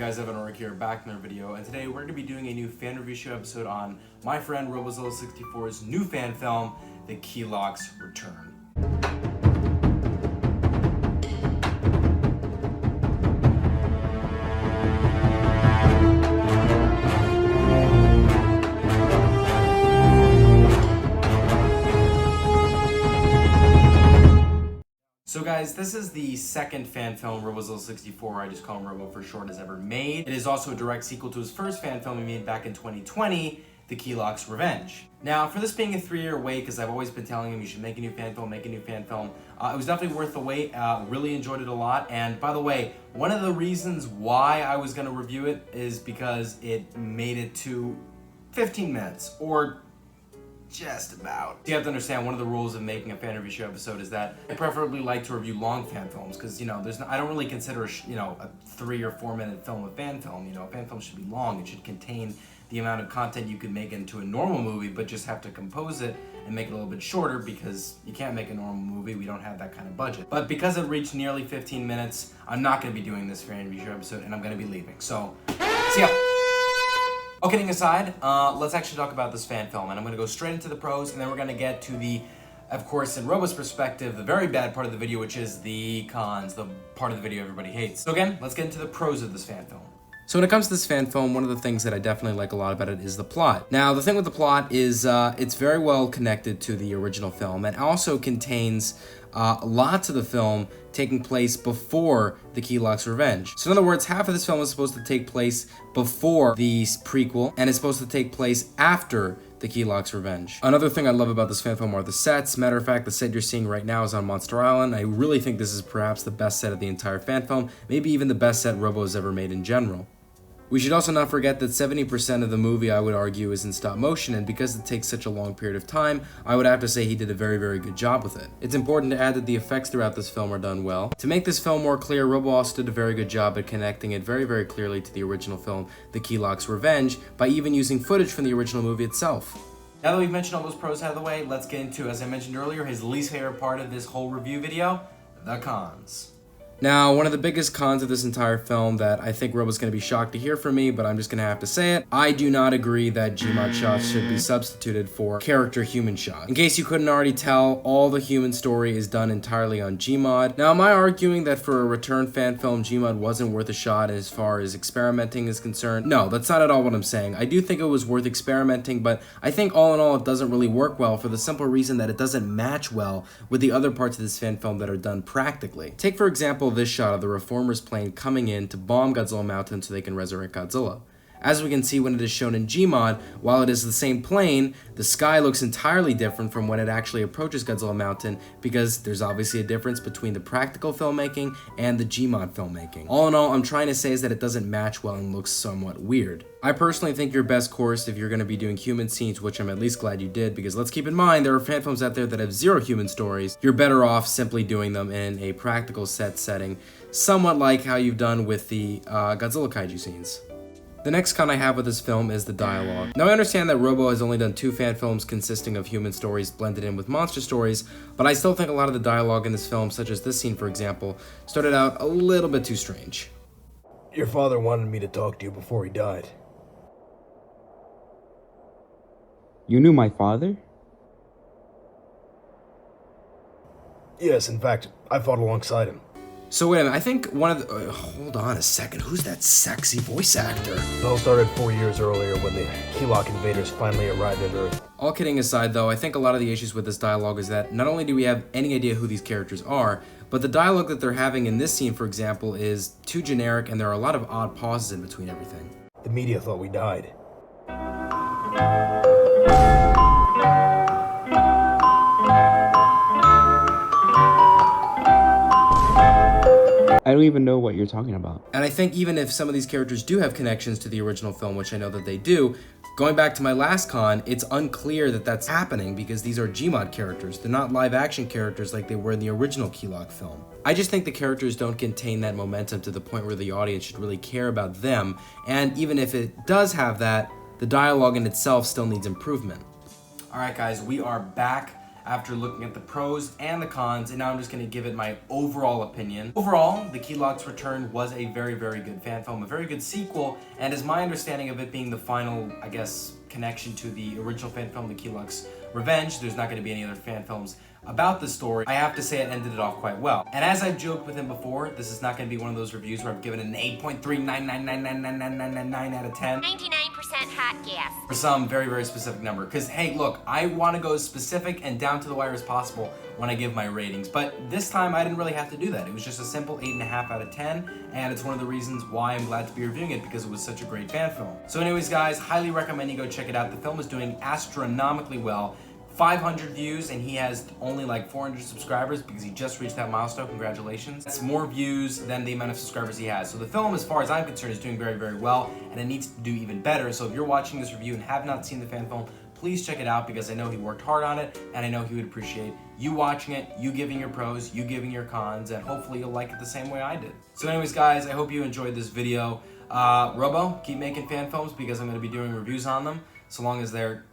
guys, Evan Oric here, back in another video, and today we're going to be doing a new fan review show episode on my friend Robozilla64's new fan film, The Kilaaks Return. So guys, this is the second fan film Robozilla64, I just call him Robo for short, has ever made. It is also a direct sequel to his first fan film he made back in 2020, The Kilaaks Revenge. Now, for this being a 3-year wait, because I've always been telling him you should make a new fan film, it was definitely worth the wait. Really enjoyed it a lot. And by the way, one of the reasons why I was going to review it is because it made it to 15 minutes, or just about. You have to understand, one of the rules of making a fan review show episode is that I preferably like to review long fan films because, you know, I don't really consider, a 3 or 4 minute film a fan film. You know, a fan film should be long. It should contain the amount of content you could make into a normal movie, but just have to compose it and make it a little bit shorter because you can't make a normal movie. We don't have that kind of budget. But because it reached nearly 15 minutes, I'm not going to be doing this fan review show episode and I'm going to be leaving. So, see ya. All kidding aside, let's actually talk about this fan film, and I'm going to go straight into the pros, and then we're going to get to the, of course, in Robo's perspective, the very bad part of the video, which is the cons, the part of the video everybody hates. So again, let's get into the pros of this fan film. So when it comes to this fan film, one of the things that I definitely like a lot about it is the plot. Now, the thing with the plot is it's very well connected to the original film, and also contains lots of the film taking place before The Kilaaks Revenge. So in other words, half of this film is supposed to take place before the prequel, and it's supposed to take place after The Kilaaks Revenge. Another thing I love about this fan film are the sets. Matter of fact, the set you're seeing right now is on Monster Island. I really think this is perhaps the best set of the entire fan film, maybe even the best set Robo has ever made in general. We should also not forget that 70% of the movie, I would argue, is in stop motion, and because it takes such a long period of time, I would have to say he did a very, very good job with it. It's important to add that the effects throughout this film are done well. To make this film more clear, Robo also did a very good job at connecting it very, very clearly to the original film, The Kilaaks Revenge, by even using footage from the original movie itself. Now that we've mentioned all those pros out of the way, let's get into, as I mentioned earlier, his least favorite part of this whole review video, the cons. Now, one of the biggest cons of this entire film that I think Robo's going to be shocked to hear from me, but I'm just going to have to say it, I do not agree that Gmod shots should be substituted for character human shots. In case you couldn't already tell, all the human story is done entirely on Gmod. Now, am I arguing that for a return fan film, Gmod wasn't worth a shot as far as experimenting is concerned? No, that's not at all what I'm saying. I do think it was worth experimenting, but I think all in all it doesn't really work well for the simple reason that it doesn't match well with the other parts of this fan film that are done practically. Take, for example, this shot of the Reformers plane coming in to bomb Godzilla Mountain so they can resurrect Godzilla. As we can see when it is shown in Gmod, while it is the same plane, the sky looks entirely different from when it actually approaches Godzilla Mountain because there's obviously a difference between the practical filmmaking and the Gmod filmmaking. All in all, I'm trying to say is that it doesn't match well and looks somewhat weird. I personally think your best course, if you're going to be doing human scenes, which I'm at least glad you did, because let's keep in mind there are fan films out there that have zero human stories, you're better off simply doing them in a practical set setting, somewhat like how you've done with the Godzilla kaiju scenes. The next con I have with this film is the dialogue. Now I understand that Robo has only done 2 fan films consisting of human stories blended in with monster stories, but I still think a lot of the dialogue in this film, such as this scene for example, started out a little bit too strange. Your father wanted me to talk to you before he died. You knew my father? Yes, in fact, I fought alongside him. So wait a minute, I think one of the... hold on a second, who's that sexy voice actor? It all started 4 years earlier when the Kilaak invaders finally arrived at Earth. All kidding aside though, I think a lot of the issues with this dialogue is that not only do we have any idea who these characters are, but the dialogue that they're having in this scene, for example, is too generic and there are a lot of odd pauses in between everything. The media thought we died. I don't even know what you're talking about. And I think even if some of these characters do have connections to the original film, which I know that they do, going back to my last con, it's unclear that that's happening because these are Gmod characters. They're not live action characters like they were in the original Kilaak film. I just think the characters don't contain that momentum to the point where the audience should really care about them. And even if it does have that, the dialogue in itself still needs improvement. All right, guys, we are back. after looking at the pros and the cons, and now I'm just going to give it my overall opinion. Overall, the Kilaaks Return was a very, very good fan film, a very good sequel, and is my understanding of it being the final, I guess, connection to the original fan film, The Kilaaks Revenge. There's not going to be any other fan films about the story. I have to say it ended it off quite well. And as I've joked with him before, this is not going to be one of those reviews where I've given it an 8.399999999 out of 10. 99% hot gas. For some very, very specific number. Because, hey, look, I want to go as specific and down to the wire as possible when I give my ratings. But this time, I didn't really have to do that. It was just a simple 8.5 out of 10. And it's one of the reasons why I'm glad to be reviewing it, because it was such a great fan film. So anyways, guys, highly recommend you go check it out. The film is doing astronomically well. 500 views, and he has only like 400 subscribers because he just reached that milestone. Congratulations. That's more views than the amount of subscribers he has. So the film, as far as I'm concerned, is doing very, very well, and it needs to do even better. So if you're watching this review and have not seen the fan film, please check it out, because I know he worked hard on it, and I know he would appreciate you watching it, you giving your pros, you giving your cons, and hopefully you'll like it the same way I did. So anyways, guys, I hope you enjoyed this video. Robo, keep making fan films, because I'm going to be doing reviews on them, so long as they're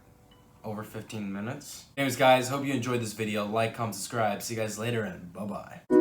over 15 minutes. Anyways, guys, hope you enjoyed this video. Like, comment, subscribe. See you guys later, and bye-bye.